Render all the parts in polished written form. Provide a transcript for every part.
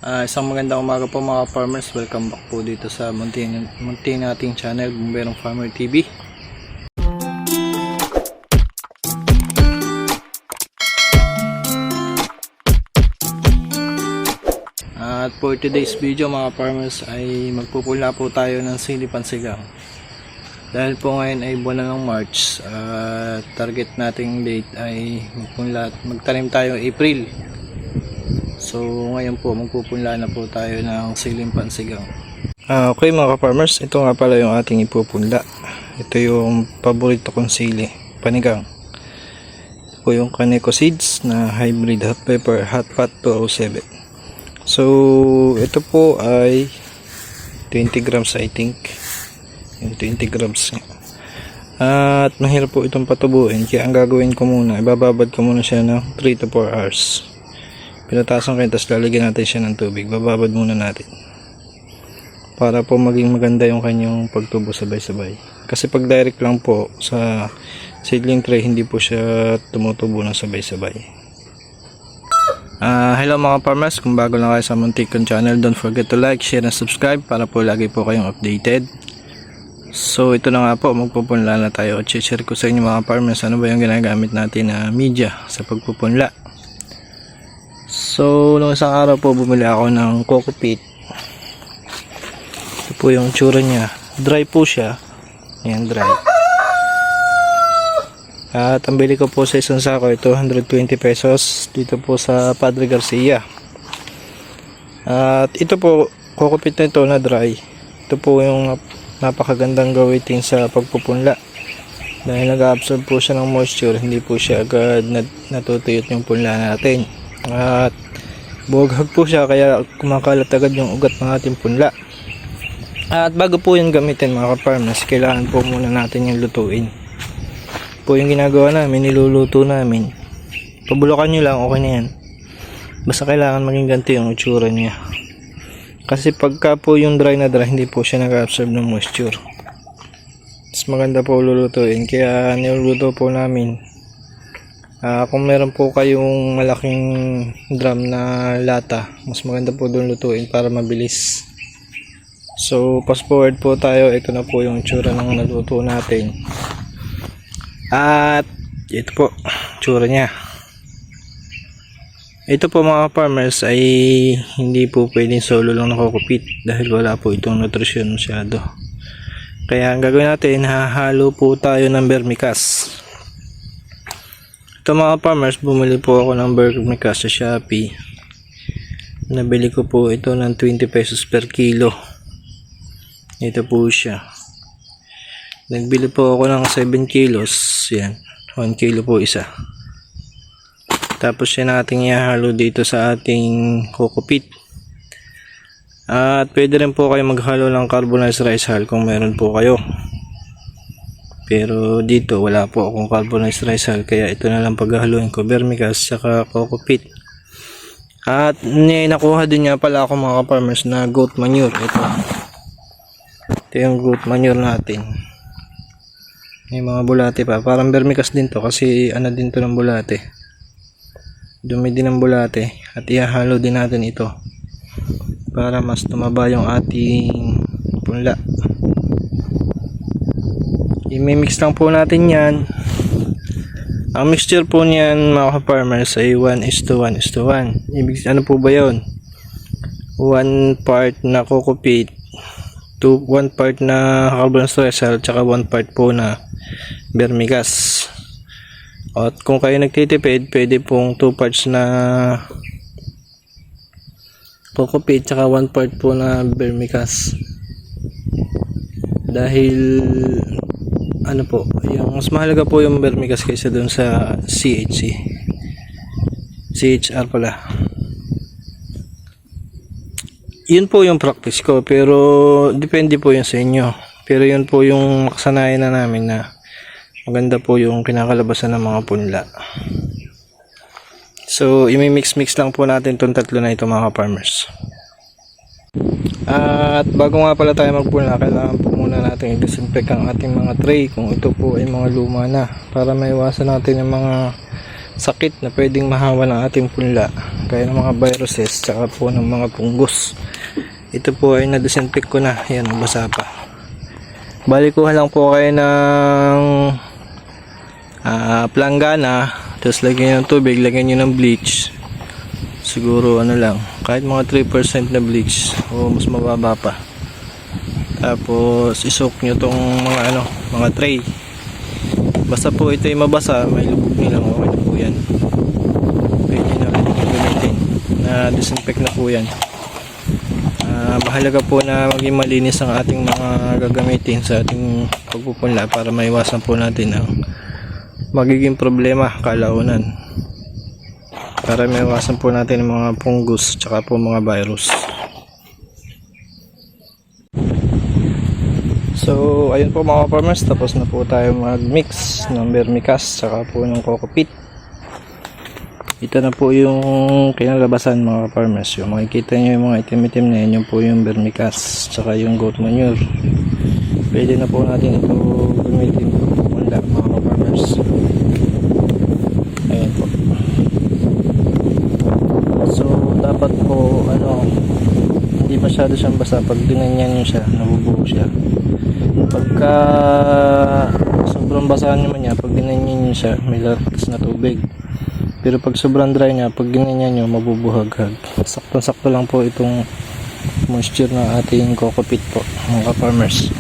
Isang magandang umaga po mga farmers. Welcome back po dito sa munti nating channel, Bumberong Farmer TV. At for today's video mga farmers ay magpupula po tayo ng sili pansigang. Dahil po ngayon ay buwan na ng March, target nating date ay magtanim tayo April. So ngayon po magpupunla na po tayo ng siling pansigang. Okay mga farmers, ito nga pala yung ating ipupunla. Ito yung paborito kong sili, panigang. Ito po yung Kaneko Seeds na hybrid hot pepper hot pot 207. So ito po ay 20 grams I think. Yung 20 grams nga. At mahirap po itong patubuin, kaya ang gagawin ko muna, ibababad ko muna siya ng 3 to 4 hours. Pinatasan kayo, tapos lalagyan natin siya ng tubig. Bababad muna natin para po maging maganda yung kanyang pagtubo sabay-sabay. Kasi pag direct lang po sa seedling tray, hindi po siya tumutubo na sabay-sabay. Hello mga farmers, kung bago lang kayo sa muntik kong channel, don't forget to like, share, and subscribe para po lagi po kayong updated. So ito na nga po, magpupunla na tayo at share ko sa inyo mga farmers ano ba yung ginagamit natin na media sa pagpupunla. So nung isang araw po bumili ako ng coco peat. Ito po yung tsura niya, dry po siya. Ayan, dry. At ang bili ko po sa isang sako ito 120 pesos dito po sa Padre Garcia. At ito po, coco peat na ito na dry. Ito po yung napakagandang gawitin sa pagpupunla. Dahil nag-absorb po siya ng moisture, hindi po siya agad natutuyot yung punla natin. At buhaghag po siya, kaya kumakalat agad yung ugat ng ating punla. At bago po yung gamitin mga farmers, kailangan po muna natin yung lutuin. Po yung ginagawa namin, niluluto namin. Pabulukan nyo lang, okay na yan. Basta kailangan maging ganito yung itsura niya. Kasi pagka po yung dry na dry, hindi po siya nag-absorb ng moisture. Mas maganda po lulutuin, kaya niluluto po namin. Kung meron po kayong malaking drum na lata, mas maganda po doon lutuin para mabilis. So fast forward po tayo, ito na po yung tsura ng naluto natin. At ito po tsura niya. Ito po mga farmers ay hindi po pwedeng solo lang na coco peat dahil wala po itong nutrisyon masyado. Kaya ang gagawin natin, hahalo po tayo ng vermicast. Ito mga farmers, bumili po ako ng vermicast sa Shopee. Nabili ko po ito ng 20 pesos per kilo. Ito po siya. Nagbili po ako ng 7 kilos. Yan, 1 kilo po isa. Tapos yan natin ihalo dito sa ating coco peat. At pwede rin po kayo maghalo ng carbonized rice hull kung meron po kayo. Pero dito wala po akong carbonized rice hull, kaya ito na lang paghahaluin ko, vermicast saka coco peat. At nakuha din niya pala ako mga farmers na goat manure. Ito yung goat manure natin. May mga bulate pa, parang vermicast din to kasi ano din to ng bulate. Dumi din ng bulate. At ihahalo din natin ito para mas tumaba yung ating punla. I-mix lang po natin yan. Ang mixture po niyan mga farmers ay 1:1:1. Ibig ano po ba yun? 1 part na coco peat, 1 part na carbonized rice hull, tsaka 1 part po na vermicast. At kung kayo nagtitipid, pwede pong 2 parts na coco peat tsaka 1 part po na vermicast. Dahil ano po, yung mas mahalaga po yung vermicast kaysa dun sa CHR pala. Yun po yung practice ko, pero depende po yun sa inyo. Pero yun po yung makasanayan na namin na maganda po yung kinakalabasan ng mga punla. So i-mix lang po natin itong tatlo na ito mga farmers. At bago nga pala tayo magpunla, kailangan po muna natin i-disinfect ang ating mga tray kung ito po ay mga luma na, para maiwasan natin yung mga sakit na pwedeng mahawa ng ating punla, gaya ng mga viruses tsaka po ng mga fungus. Ito po ay na-disinfect ko na, yan, basa pa. Bali kuha lang po kayo ng planggana, tapos lagyan nyo ng tubig, lagyan nyo ng bleach, siguro ano lang, kahit mga 3% na bleach o mas mababa pa. Tapos isok nyo tong mga tray. Basta po ito ay mabasa, may lubog nyo lang, okay na po yan. Pwede na rin gamitin, na disinfect na po yan. Mahalaga po na maging malinis ang ating mga gagamitin sa ating pagpupunla para maiwasan po natin ang magiging problema kalaunan, para maiwasan po natin ang mga fungus tsaka po mga virus. So ayun po mga farmers, tapos na po tayo mag-mix ng vermicast tsaka po ng coco peat. Ito na po yung kinalabasan mga farmers. Yung makikita nyo yung mga itim-itim na yan, yung po yung vermicast tsaka yung goat manure. Pwede na po natin ito gamitin mula mga farmers. Ayan po. So dapat po hindi masyado siyang basa. Pag dinanyan nyo siya, nabubuo siya. Pagka sobrang basahan naman niya, pag dinanyan nyo siya, may lakas na tubig. Pero pag sobrang dry niya, pag ginanyan nyo, mabubuhaghag. Sakto-sakto lang po itong moisture ng ating coco peat po, mga farmers.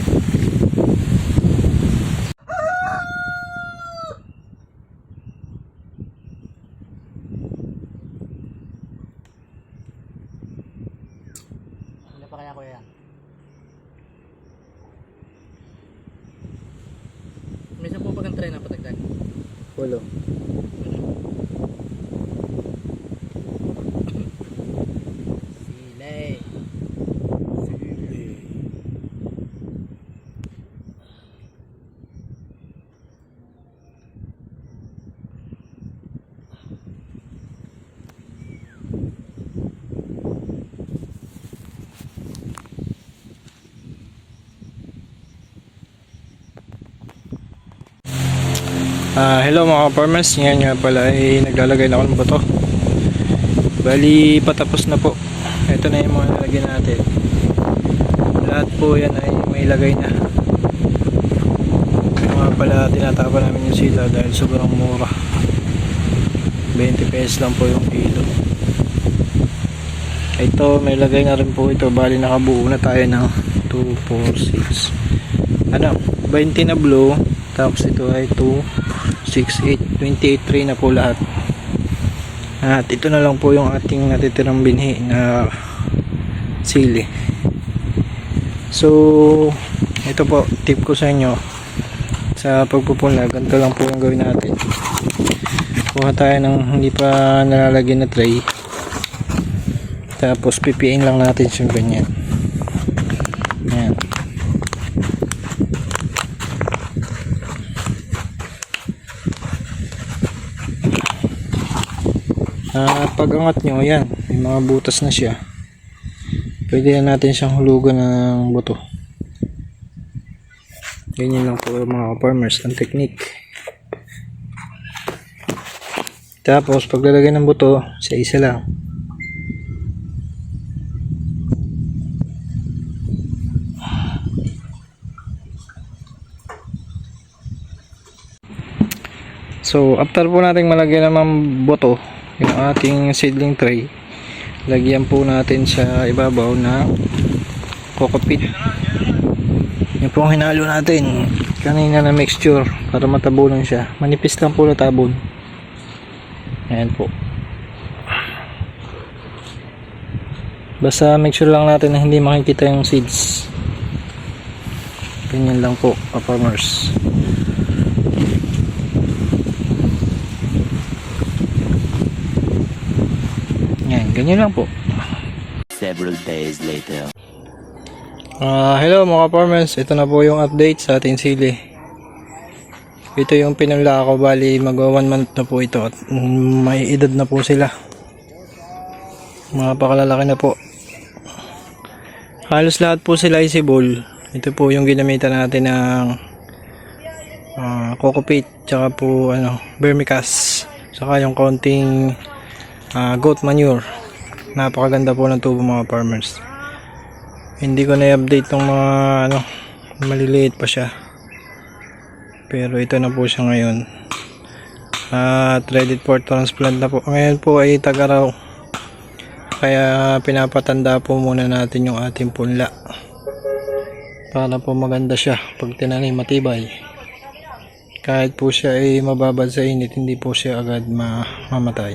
Ano pa kaya kuya? May isa po pag try na patagdag? Walo. Hello mga farmers, ngayon nga pala ay naglalagay na ako ng bato. Bali patapos na po. Ito na yung mga nalagyan natin. Lahat po yan ay may lagay na. Mga pala tinatapan namin yung sila dahil sobrang mura. 20 pesos lang po yung kilo. Ito may lagay na rin po ito. Bali nakabuo na tayo ng 2, 4, 6 20 na blue. Tapos ito ay 2, 6, 8, 28 tray na po lahat. At ito na lang po yung ating natitirang binhi na sili. So ito po tip ko sa inyo sa pagpupunla, ganito lang po yung gawin natin. Kuha tayo ng hindi pa nalalagyan na tray, tapos pipiin lang natin yung ganyan. Ayan. Pag angat nyo, yan, may mga butas na siya. Pwede na natin siyang hulugan ng buto. Ganyan lang po mga farmers ang technique. Tapos paglalagay ng buto, sa isa lang. So after po nating malagyan ng buto yung ating seedling tray, lagyan po natin sa ibabaw na coco peat. Yung po ang hinalo natin kanina na mixture para matabunan siya. Manipis lang po na tabon. Ayan po. Basta make sure lang natin na hindi makikita yung seeds. Ganyan lang po, farmers. Ganyan lang po. Several days later. Hello mga farmers, ito na po yung update sa ating sili. Ito yung pinanla ko, bali magwa 1 month na po ito at may edad na po sila. Mga pakalalaki na po. Halos lahat po sila isibol. Ito po yung ginamitan natin ng coco peat tsaka po vermicast. Saka yung konting goat manure. Napakaganda po ng tubo mga farmers. Hindi ko na-update ng mga maliliit pa siya. Pero ito na po siya ngayon. At ready for transplant na po. Ngayon po ay tag-araw. Kaya pinapatanda po muna natin yung ating punla. Para po maganda siya pag tinanim, matibay. Kahit po siya ay mababad sa init, hindi po siya agad mamatay.